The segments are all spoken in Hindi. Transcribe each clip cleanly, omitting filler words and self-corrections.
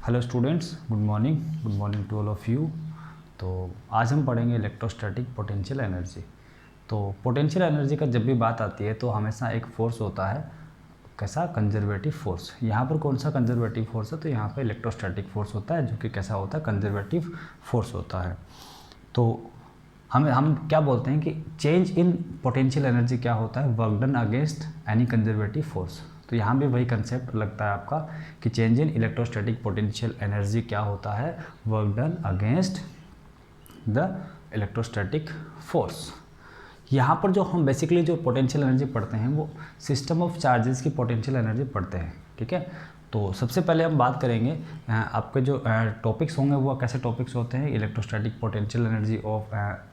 Hello students, good morning to all of you. तो आज हम पढ़ेंगे इलेक्ट्रोस्टैटिक पोटेंशियल एनर्जी। तो पोटेंशियल एनर्जी का जब भी बात आती है तो हमेशा एक फोर्स होता है, कैसा, कंजर्वेटिव फोर्स। यहाँ पर कौन सा कंजर्वेटिव फोर्स है, तो यहाँ पर इलेक्ट्रोस्टैटिक फोर्स होता है, जो कि कैसा होता है, कंजर्वेटिव फोर्स होता है। तो हम क्या बोलते हैं कि चेंज इन पोटेंशियल एनर्जी क्या होता है, work done against any conservative force. तो यहाँ भी वही कंसेप्ट लगता है आपका कि change in electrostatic potential energy क्या होता है, work done against the electrostatic force. यहाँ पर जो हम बेसिकली जो पोटेंशियल एनर्जी पढ़ते हैं वो सिस्टम ऑफ चार्जेस की पोटेंशियल एनर्जी पढ़ते हैं, ठीक है। तो सबसे पहले हम बात करेंगे आपके जो टॉपिक्स होंगे वो कैसे टॉपिक्स होते हैं, electrostatic potential energy of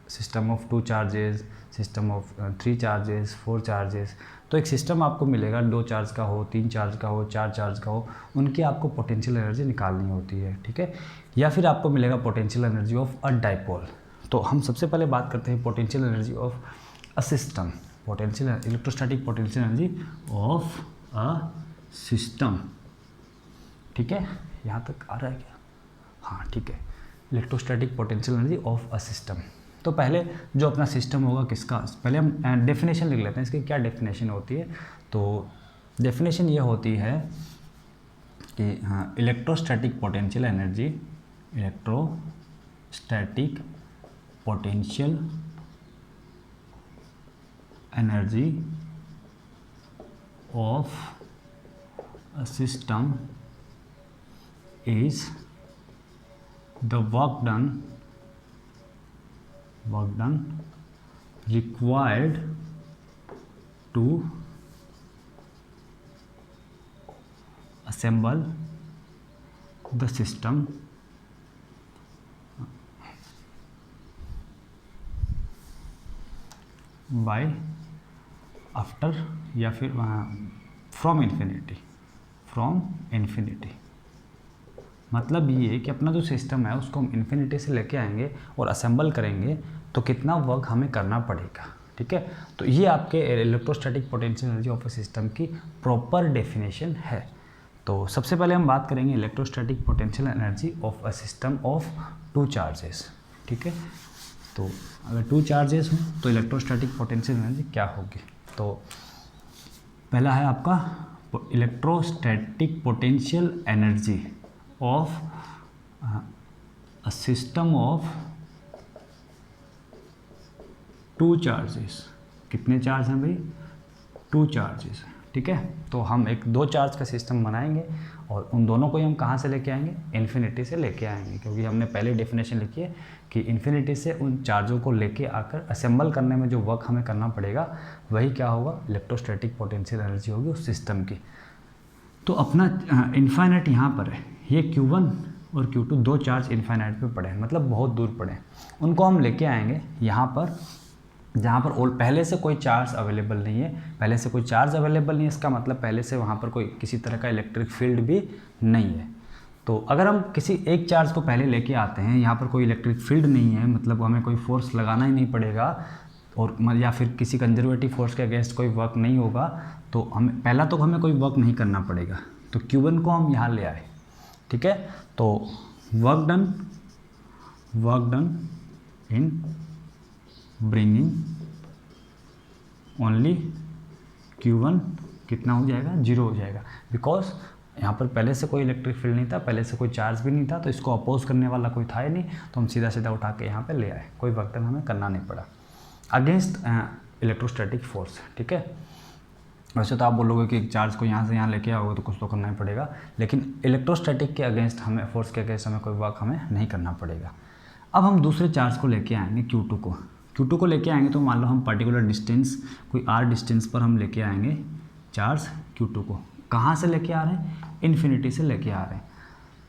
system of 2 charges, system of 3 charges, 4 charges. तो एक सिस्टम आपको मिलेगा 2 चार्ज का हो, 3 चार्ज का हो, 4 चार्ज का हो, उनकी आपको पोटेंशियल एनर्जी निकालनी होती है, ठीक है। या फिर आपको मिलेगा potential energy of a dipole. तो हम सबसे पहले बात करते हैं potential energy of a system, potential electrostatic potential energy of a system, ठीक है। यहाँ तक आ रहा है क्या? हाँ, ठीक है। Electrostatic potential energy of a system. तो पहले जो अपना सिस्टम होगा किसका, पहले हम डेफिनेशन लिख लेते हैं, इसकी क्या डेफिनेशन होती है। तो डेफिनेशन ये होती है कि हाँ, electrostatic potential energy, electrostatic potential energy of a system is the work done required to assemble the system by after या फिर from infinity। मतलब ये कि अपना जो सिस्टम है उसको हम इन्फिनिटी से लेके आएंगे और असेंबल करेंगे तो कितना वर्क हमें करना पड़ेगा, ठीक है। तो ये आपके electrostatic potential energy of a system की प्रॉपर डेफिनेशन है। तो सबसे पहले हम बात करेंगे electrostatic potential energy of a system of 2 charges, ठीक है। तो अगर 2 चार्जेस हों तो इलेक्ट्रोस्टैटिक पोटेंशियल एनर्जी क्या होगी। तो पहला है आपका electrostatic potential energy of a system of 2 charges. कितने चार्ज हैं भाई? 2 चार्जेस, ठीक है। तो हम एक 2 चार्ज का सिस्टम बनाएंगे और उन दोनों को ही हम कहाँ से लेके आएंगे, इन्फिनिटी से लेके आएंगे, क्योंकि हमने पहले डेफिनेशन लिखी है कि इन्फिनिटी से उन चार्जों को लेके आकर असेंबल करने में जो वर्क हमें करना पड़ेगा वही क्या होगा, इलेक्ट्रोस्टैटिक पोटेंशियल एनर्जी होगी उस सिस्टम की। तो अपना इन्फाइनाइट यहाँ पर है, ये Q1 और Q2 2 चार्ज इन्फाइनाइट पे पड़े हैं, मतलब बहुत दूर पड़े हैं। उनको हम लेके आएंगे यहाँ पर, जहाँ पर पहले से कोई चार्ज अवेलेबल नहीं है। पहले से कोई चार्ज अवेलेबल नहीं है, इसका मतलब पहले से वहाँ पर कोई किसी तरह का इलेक्ट्रिक फील्ड भी नहीं है। तो अगर हम किसी एक चार्ज को पहले लेके आते हैं, यहाँ पर कोई इलेक्ट्रिक फील्ड नहीं है, मतलब हमें कोई फोर्स लगाना ही नहीं पड़ेगा, और या फिर किसी कंजर्वेटिव फोर्स के अगेंस्ट कोई वर्क नहीं होगा, तो हमें कोई वर्क नहीं करना पड़ेगा। तो Q1 को हम यहाँ ले आए, ठीक है। तो work done in bringing only Q1 कितना हो जाएगा, 0 हो जाएगा, बिकॉज यहाँ पर पहले से कोई इलेक्ट्रिक फील्ड नहीं था, पहले से कोई चार्ज भी नहीं था, तो इसको अपोज करने वाला कोई था ही नहीं, तो हम सीधा सीधा उठा के यहाँ पे ले आए, कोई वर्क डन हमें करना नहीं पड़ा अगेंस्ट इलेक्ट्रोस्टैटिक फोर्स, ठीक है। वैसे तो आप बोलोगे कि एक चार्ज को यहाँ से यहाँ लेके आओगे तो कुछ तो करना ही पड़ेगा, लेकिन इलेक्ट्रोस्टैटिक के अगेंस्ट हमें, फोर्स के अगेंस्ट हमें कोई वर्क हमें नहीं करना पड़ेगा। अब हम दूसरे चार्ज को लेके आएंगे Q2 को लेके आएंगे। तो मान लो हम पर्टिकुलर डिस्टेंस, कोई R डिस्टेंस पर हम लेके आएंगे चार्ज Q2 को। कहाँ से लेके आ रहे हैं, इन्फिनिटी से लेके आ रहे हैं।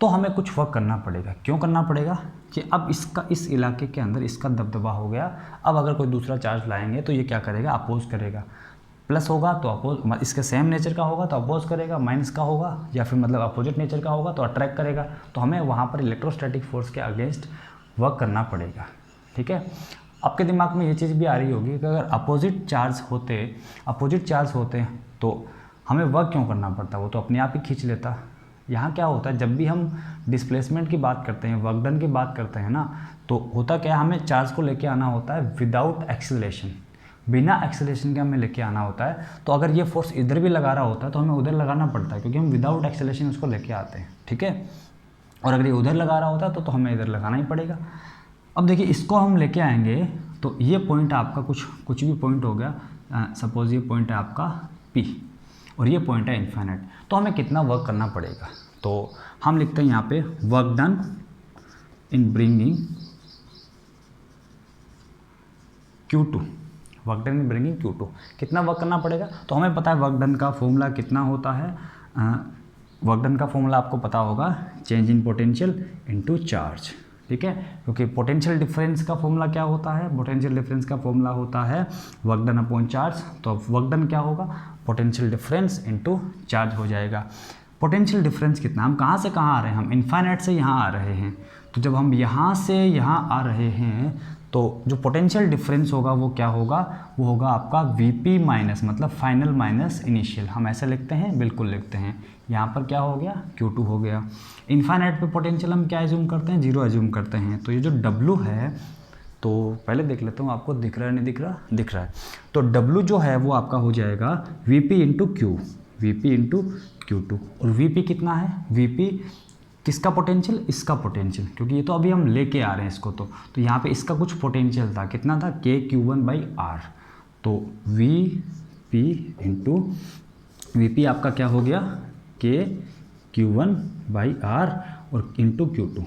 तो हमें कुछ वर्क करना पड़ेगा। क्यों करना पड़ेगा कि अब इस इलाके के अंदर इसका दबदबा हो गया। अब अगर कोई दूसरा चार्ज लाएंगे तो ये क्या करेगा, अपोज करेगा। प्लस होगा तो अपोज, इसके सेम नेचर का होगा तो अपोज करेगा, माइनस का होगा या फिर मतलब अपोजिट नेचर का होगा तो अट्रैक्ट करेगा। तो हमें वहाँ पर इलेक्ट्रोस्टैटिक फोर्स के अगेंस्ट वर्क करना पड़ेगा, ठीक है। आपके दिमाग में ये चीज़ भी आ रही होगी कि अगर अपोजिट चार्ज होते तो हमें वर्क क्यों करना पड़ता, वो तो अपने आप ही खींच लेता, यहाँ क्या होता है, जब भी हम डिस्प्लेसमेंट की बात करते हैं, वर्क डन की बात करते हैं ना, तो होता क्या है, हमें चार्ज को लेके आना होता है विदाउट एक्सेलरेशन, बिना एक्सेलरेशन के हमें लेके आना होता है। तो अगर ये फोर्स इधर भी लगा रहा होता है तो हमें उधर लगाना पड़ता है, क्योंकि हम विदाउट एक्सेलरेशन उसको लेके आते हैं, ठीक है। और अगर ये उधर लगा रहा होता है तो हमें इधर लगाना ही पड़ेगा। अब देखिए इसको हम लेके आएंगे, तो ये पॉइंट आपका कुछ भी पॉइंट हो गया, सपोज ये पॉइंट है आपका P और ये पॉइंट है इन्फाइनाइट, तो हमें कितना वर्क करना पड़ेगा। तो हम लिखते हैं यहाँ पे work done in bringing Q2, work done in bringing Q2, कितना वर्क करना पड़ेगा। तो हमें पता है वर्क डन का फॉर्मूला कितना होता है, वर्क डन का फॉर्मूला आपको पता होगा, change in potential into charge, ठीक है। क्योंकि पोटेंशियल डिफरेंस का फॉर्मूला क्या होता है, पोटेंशियल डिफरेंस का फॉर्मूला होता है वर्क डन अपॉन चार्ज। तो वर्क डन क्या होगा, पोटेंशियल डिफरेंस इनटू चार्ज हो जाएगा। पोटेंशियल डिफरेंस कितना, हम कहाँ से कहाँ आ रहे हैं, हम इन्फाइनाइट से यहाँ आ रहे हैं। तो जब हम यहाँ से यहाँ आ रहे हैं तो जो पोटेंशियल डिफरेंस होगा वो क्या होगा, वो होगा आपका Vp माइनस, मतलब फाइनल माइनस इनिशियल, हम ऐसे लिखते हैं, बिल्कुल लिखते हैं। यहाँ पर क्या हो गया, Q2 हो गया। इन्फाइनाइट पे पोटेंशियल हम क्या एज्यूम करते हैं, 0 एज्यूम करते हैं। तो ये जो W है, तो पहले देख लेता हूँ आपको दिख रहा है नहीं दिख रहा, दिख रहा है। तो W जो है वो आपका हो जाएगा Vp into Q, Vp into Q2। और Vp कितना है, Vp किसका पोटेंशियल, इसका पोटेंशियल, क्योंकि ये तो अभी हम लेके आ रहे हैं इसको। तो यहाँ पे इसका कुछ पोटेंशियल था, कितना था, KQ1/R। तो Vp इंटू Vp आपका क्या हो गया, KQ1/R और इंटू Q2।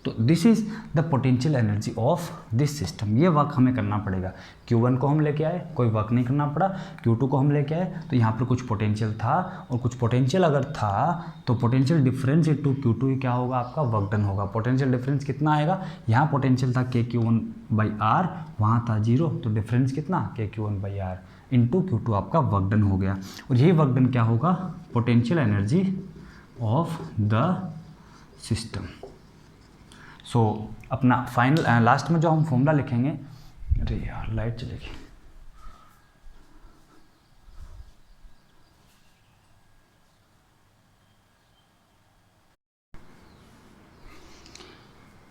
तो this is the potential energy of this system. ये वर्क हमें करना पड़ेगा। Q1 को हम लेके आए, कोई वर्क नहीं करना पड़ा। Q2 को हम लेके आए, तो यहाँ पर कुछ पोटेंशियल था, और कुछ पोटेंशियल अगर था तो पोटेंशियल डिफरेंस इंटू Q2 क्या होगा, आपका वर्क डन होगा। पोटेंशियल डिफरेंस कितना आएगा, यहाँ पोटेंशियल था KQ1/R, वहाँ था 0, तो डिफरेंस कितना, KQ1/R इंटू Q2 आपका वर्क डन हो गया। और यही वर्क डन क्या होगा, potential energy of the system. So अपना फाइनल लास्ट में जो हम फॉर्मूला लिखेंगे, अरे यार लाइट चलेगी,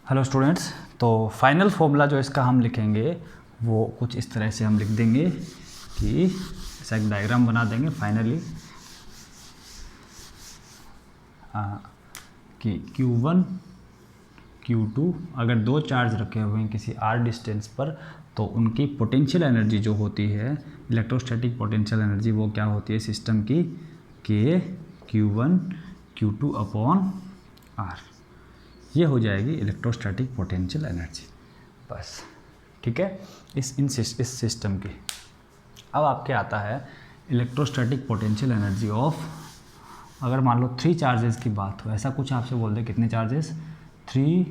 हेलो स्टूडेंट्स। तो फाइनल फॉर्मूला जो इसका हम लिखेंगे वो कुछ इस तरह से हम लिख देंगे कि ऐसा एक डायग्राम बना देंगे फाइनली, कि Q1 Q2 अगर दो चार्ज रखे हुए हैं किसी r डिस्टेंस पर, तो उनकी पोटेंशियल एनर्जी जो होती है, इलेक्ट्रोस्टैटिक पोटेंशियल एनर्जी, वो क्या होती है सिस्टम की, KQ1 Q2 अपॉन R। ये हो जाएगी इलेक्ट्रोस्टैटिक पोटेंशियल एनर्जी, बस, ठीक है, इस सिस्टम की। अब आपके आता है इलेक्ट्रोस्टैटिक पोटेंशियल एनर्जी ऑफ, अगर मान लो 3 चार्जेस की बात हो, ऐसा कुछ आपसे बोल दे, कितने charges, 3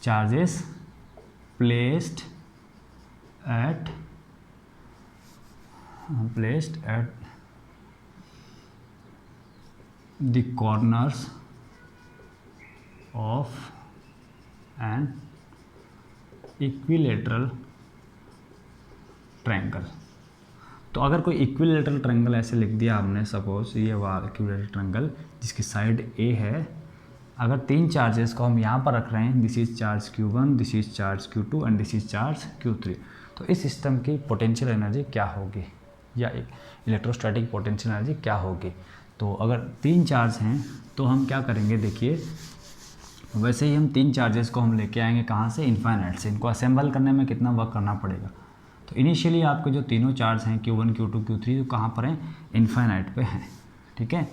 charges placed at the corners of an equilateral triangle. तो अगर कोई इक्विलेटरल ट्रायंगल ऐसे लिख दिया हमने, सपोज ये वाला इक्विलेटरल ट्रायंगल जिसकी साइड A है, अगर 3 चार्जेस को हम यहाँ पर रख रहे हैं, this is charge Q1, this is charge Q2 and this is charge Q3, तो इस सिस्टम की पोटेंशियल एनर्जी क्या होगी, या एक इलेक्ट्रोस्टैटिक पोटेंशियल एनर्जी क्या होगी। तो अगर 3 चार्ज हैं तो हम क्या करेंगे, देखिए वैसे ही हम 3 चार्जेस को हम लेके आएंगे कहाँ से, इन्फाइनाइट से। इनको असेंबल करने में कितना वर्क करना पड़ेगा। तो इनिशियली आपके जो तीनों चार्ज हैं Q1 Q2 Q3 तो कहाँ पर हैं, इन्फाइनाइट पे हैं, ठीक है।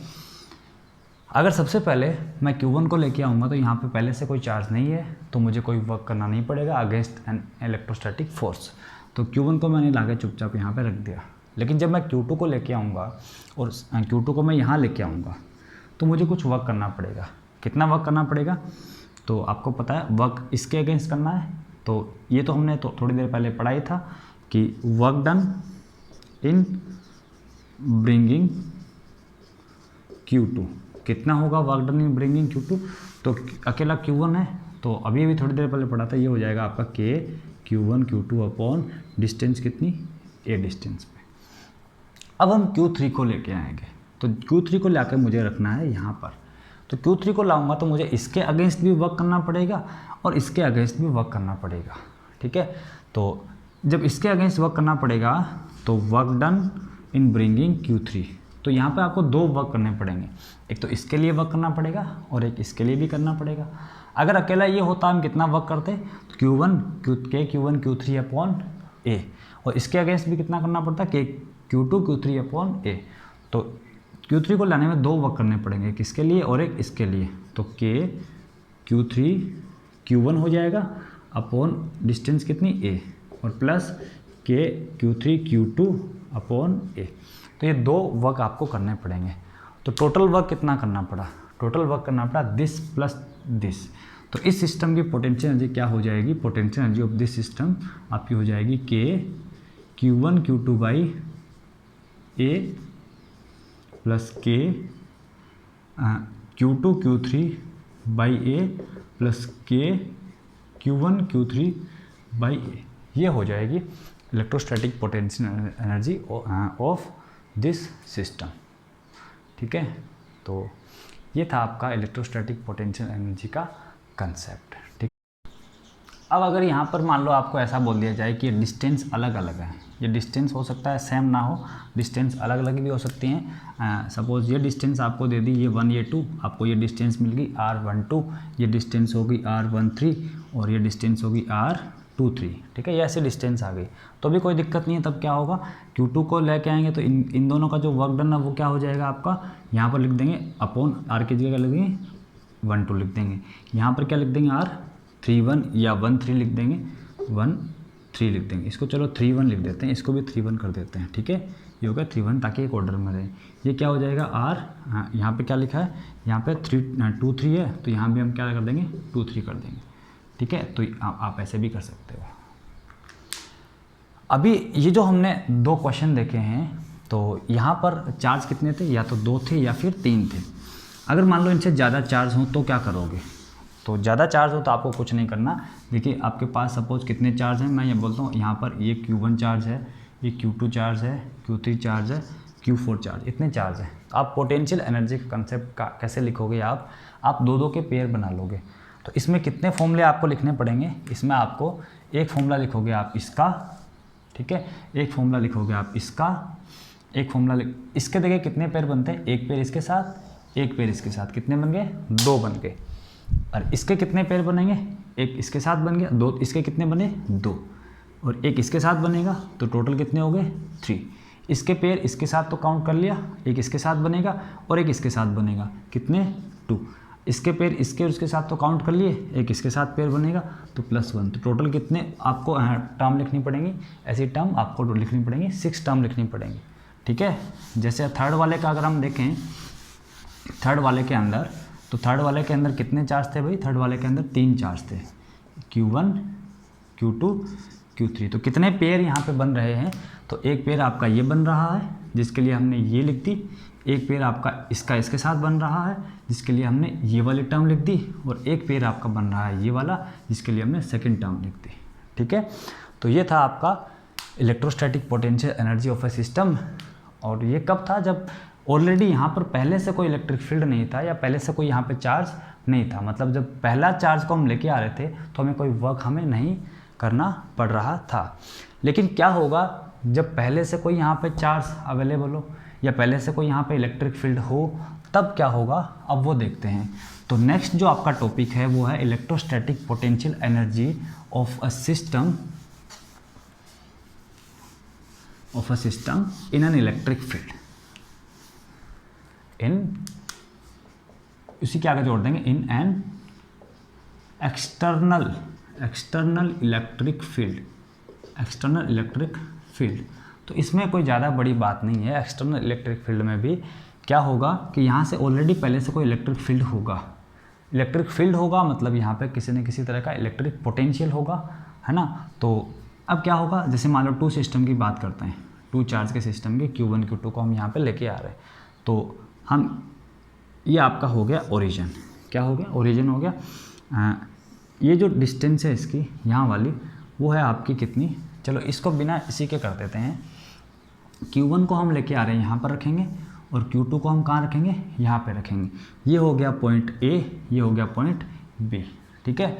अगर सबसे पहले मैं Q1 को लेके आऊँगा तो यहाँ पे पहले से कोई चार्ज नहीं है, तो मुझे कोई वर्क करना नहीं पड़ेगा अगेंस्ट एन इलेक्ट्रोस्टैटिक फोर्स। तो Q1 को मैंने लाके चुपचाप यहाँ पे रख दिया। लेकिन जब मैं Q2 को लेके आऊँगा और Q2 को मैं यहाँ लेके आऊँगा तो मुझे कुछ वर्क करना पड़ेगा। कितना वर्क करना पड़ेगा, तो आपको पता है वर्क इसके अगेंस्ट करना है। तो ये तो हमने तो थोड़ी देर पहले पढ़ा ही था कि work done in bringing Q2 कितना होगा, work done in bringing Q2, तो अकेला Q1 है, तो अभी थोड़ी देर पहले पढ़ा था, ये हो जाएगा आपका KQ1 Q2 अपॉन डिस्टेंस कितनी, A डिस्टेंस पे। अब हम Q3 को लेके आएंगे, तो Q3 को लाकर मुझे रखना है यहाँ पर। तो Q3 को लाऊंगा तो मुझे इसके अगेंस्ट भी वर्क करना पड़ेगा और इसके अगेंस्ट भी वर्क करना पड़ेगा, ठीक है। तो जब इसके अगेंस्ट वर्क करना पड़ेगा तो work done in bringing Q3, तो यहाँ पे आपको दो वर्क करने पड़ेंगे, एक तो इसके लिए वर्क करना पड़ेगा और एक इसके लिए भी करना पड़ेगा। अगर अकेला ये होता हम कितना वर्क करते, तो Q1 Q3 अपॉन A, और इसके अगेंस्ट भी कितना करना पड़ता है, Q2 Q3 अपॉन A। तो Q3 को लाने में दो वर्क करने पड़ेंगे, एक इसके लिए और एक इसके लिए, तो Q3 Q1 हो जाएगा अपॉन डिस्टेंस कितनी A, और plus Q3 Q2 upon A। तो ये दो वर्क आपको करने पड़ेंगे। तो टोटल वर्क कितना करना पड़ा, टोटल वर्क करना पड़ा दिस प्लस दिस। तो इस सिस्टम की पोटेंशियल एनर्जी क्या हो जाएगी, potential energy of this system आपकी हो जाएगी Q1 Q2 by A plus Q2 Q3 by A plus Q1 Q3 by A। ये हो जाएगी electrostatic potential energy of this system, ठीक है। तो ये था आपका इलेक्ट्रोस्टैटिक पोटेंशियल एनर्जी का कंसेप्ट, ठीक। अब अगर यहाँ पर मान लो आपको ऐसा बोल दिया जाए कि ये डिस्टेंस अलग अलग है, ये डिस्टेंस हो सकता है सेम ना हो, डिस्टेंस अलग अलग भी हो सकती हैं। सपोज़ ये डिस्टेंस आपको दे दी, ये 1 ये 2, आपको ये डिस्टेंस मिल गई R12, ये डिस्टेंस होगी R13 और ये डिस्टेंस होगी R23, ठीक है। ये ऐसी डिस्टेंस आ गई तो भी कोई दिक्कत नहीं है। तब क्या होगा, Q2 को लेके आएंगे तो इन दोनों का जो वर्क डन है वो क्या हो जाएगा आपका, यहाँ पर लिख देंगे अपॉन R की जगह लिख देंगे 1 2 लिख देंगे, यहाँ पर क्या लिख देंगे R31 या 1 3 लिख देंगे, 1 3 लिख देंगे। इसको चलो 3 1 लिख देते हैं, इसको भी 3 1 कर देते हैं, ठीक है। ये होगा 3 1 ताकि एक ऑर्डर में रहे। ये क्या हो जाएगा R, यहाँ पे क्या लिखा है, यहाँ पे 2 3 है तो यहाँ भी हम क्या कर देंगे 2 3 कर देंगे, ठीक है। तो आप ऐसे भी कर सकते हो। अभी ये जो हमने दो क्वेश्चन देखे हैं, तो यहाँ पर चार्ज कितने थे, या तो 2 थे या फिर 3 थे। अगर मान लो इनसे ज़्यादा चार्ज हो तो क्या करोगे, तो ज़्यादा चार्ज हो तो आपको कुछ नहीं करना। देखिए आपके पास सपोज कितने चार्ज हैं, मैं ये बोलता हूँ यहाँ पर ये Q1 चार्ज है, ये Q2 चार्ज है, Q3 चार्ज है, Q4 चार्ज, इतने चार्ज हैं। आप पोटेंशियल एनर्जी का कंसेप्ट का कैसे लिखोगे, आप दो दो के पेयर बना लोगे। तो इसमें कितने फॉर्मूले आपको लिखने पड़ेंगे, इसमें आपको एक फॉर्मूला लिखोगे आप इसका, ठीक है, एक फॉर्मूला लिखोगे आप इसका, एक फॉर्मूला इसके देखिए कितने पेयर बनते हैं, एक पेयर इसके साथ, एक पेयर इसके साथ, कितने बन गए 2 बन गए। और इसके कितने पेयर बनेंगे, एक इसके साथ बन गया, 2 इसके कितने बने 2, और एक इसके साथ बनेगा तो टोटल कितने हो गए 3। इसके पेयर इसके साथ तो काउंट कर लिया, एक इसके साथ बनेगा और एक इसके साथ बनेगा, कितने 2। इसके पेयर इसके और उसके साथ तो काउंट कर लिए, एक इसके साथ पेयर बनेगा तो +1। तो टोटल कितने आपको टर्म लिखनी पड़ेंगी, ऐसी टर्म आपको लिखनी पड़ेंगी, 6 टर्म लिखनी पड़ेंगी, ठीक है। जैसे थर्ड वाले का अगर हम देखें, थर्ड वाले के अंदर, तो थर्ड वाले के अंदर कितने चार्ज थे भाई, थर्ड वाले के अंदर 3 चार्ज थे, Q1 Q2 Q3। तो कितने पेयर यहाँ पे बन रहे हैं, तो एक पेयर आपका ये बन रहा है जिसके लिए हमने ये लिख दी, एक पेयर आपका इसका इसके साथ बन रहा है जिसके लिए हमने ये वाली टर्म लिख दी, और एक पेयर आपका बन रहा है ये वाला जिसके लिए हमने सेकंड टर्म लिख दी, ठीक है। तो ये था आपका electrostatic potential energy of A system. और ये कब था, जब ऑलरेडी यहाँ पर पहले से कोई इलेक्ट्रिक फील्ड नहीं था या पहले से कोई यहाँ पे चार्ज नहीं था। मतलब जब पहला चार्ज को हम लेके आ रहे थे तो हमें कोई वर्क हमें नहीं करना पड़ रहा था। लेकिन क्या होगा जब पहले से कोई यहाँ पे चार्ज अवेलेबल हो या पहले से कोई यहाँ पे इलेक्ट्रिक फील्ड हो, तब क्या होगा, अब वो देखते हैं। तो नेक्स्ट जो आपका टॉपिक है वो है electrostatic potential energy of a system in an electric field. उसी के आगे जोड़ देंगे in an external electric field. तो इसमें कोई ज़्यादा बड़ी बात नहीं है। एक्सटर्नल इलेक्ट्रिक फील्ड में भी क्या होगा कि यहाँ से ऑलरेडी पहले से कोई इलेक्ट्रिक फील्ड होगा, मतलब यहाँ पे किसी न किसी तरह का इलेक्ट्रिक पोटेंशियल होगा, है ना। तो अब क्या होगा, जैसे मान लो 2 सिस्टम की बात करते हैं, 2 चार्ज के सिस्टम के Q1 Q2 को हम यहाँ पे लेके आ रहे हैं। तो हम ये आपका हो गया ओरिजिन, क्या हो गया ओरिजिन हो गया। ये जो डिस्टेंस है इसकी यहाँ वाली वो है आपकी कितनी, चलो इसको बिना इसी के कर देते हैं। Q1 को हम लेके आ रहे हैं यहाँ पर रखेंगे और Q2 को हम कहाँ रखेंगे, यहाँ पे रखेंगे। ये हो गया पॉइंट A, ये हो गया पॉइंट B, ठीक है।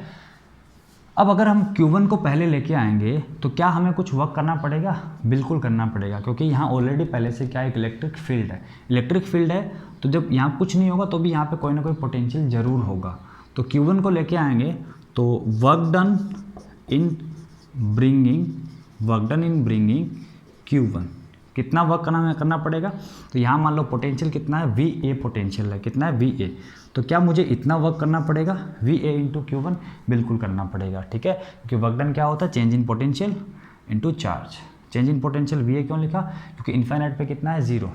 अब अगर हम Q1 को पहले लेके आएंगे तो क्या हमें कुछ वर्क करना पड़ेगा, बिल्कुल करना पड़ेगा, क्योंकि यहाँ ऑलरेडी पहले से क्या एक इलेक्ट्रिक फील्ड है। इलेक्ट्रिक फील्ड है तो जब यहाँ कुछ नहीं होगा तो भी यहाँ पे कोई ना कोई पोटेंशियल ज़रूर होगा। तो Q1 को लेके आएंगे तो work done in bringing Q1, कितना वर्क करना पड़ेगा। तो यहाँ मान लो पोटेंशियल कितना है, VA पोटेंशियल है, कितना है VA। तो क्या मुझे इतना वर्क करना पड़ेगा, VA इंटू Q1, बिल्कुल करना पड़ेगा, ठीक है। क्योंकि वर्क डन क्या होता है, change in potential into charge. Change in potential VA क्यों लिखा, क्योंकि इन्फाइनाइट पे कितना है 0,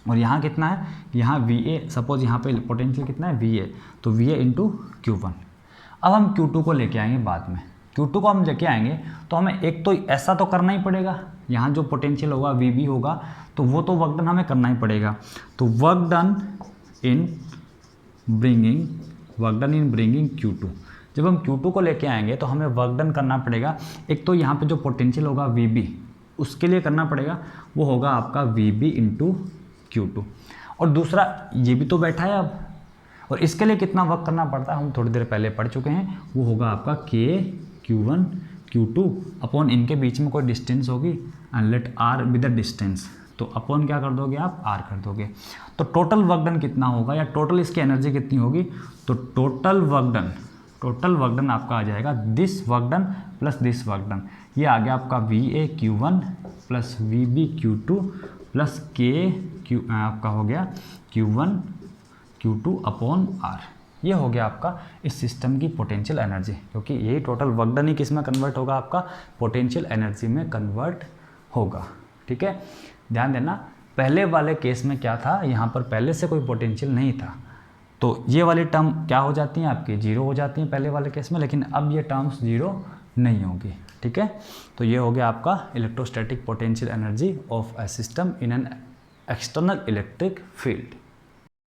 और यहाँ कितना है, यहाँ VA, सपोज यहाँ पे पोटेंशियल कितना है VA, तो VA इंटू Q1। अब हम Q2 को लेके आएंगे बाद में। Q2 को हम लेके आएंगे तो हमें एक तो ऐसा तो करना ही पड़ेगा, यहाँ जो पोटेंशियल होगा VB होगा, तो वो तो वर्क डन हमें करना ही पड़ेगा। तो work done in bringing Q2, जब हम Q2 को लेके आएंगे तो हमें वर्क डन करना पड़ेगा। एक तो यहाँ पे जो पोटेंशियल होगा VB, उसके लिए करना पड़ेगा, वो होगा आपका VB इंटू Q2, और दूसरा ये भी तो बैठा है अब, और इसके लिए कितना वर्क करना पड़ता है हम थोड़ी देर पहले पढ़ चुके हैं, वो होगा आपका K Q1 Q2 अपॉन इनके बीच में कोई डिस्टेंस होगी, and let R with the distance, तो अपॉन क्या कर दोगे आप, R कर दोगे। तो टोटल वर्क डन कितना होगा, या टोटल इसकी एनर्जी कितनी होगी, तो टोटल वर्क डन आपका आ जाएगा this work done plus this work done, ये आ गया आपका VA Q1 plus VB Q2 plus आपका हो गया Q1 Q2 अपॉन R। ये हो गया आपका इस सिस्टम की पोटेंशियल एनर्जी, क्योंकि यही टोटल वर्क डन ही किस में कन्वर्ट होगा, आपका पोटेंशियल एनर्जी में कन्वर्ट होगा, ठीक है। ध्यान देना, पहले वाले केस में क्या था, यहाँ पर पहले से कोई पोटेंशियल नहीं था, तो ये वाली टर्म क्या हो जाती हैं आपकी, 0 हो जाती हैं पहले वाले केस में, लेकिन अब ये टर्म्स 0 नहीं होगी, ठीक है। तो ये हो गया आपका electrostatic potential energy of a system in an external electric field.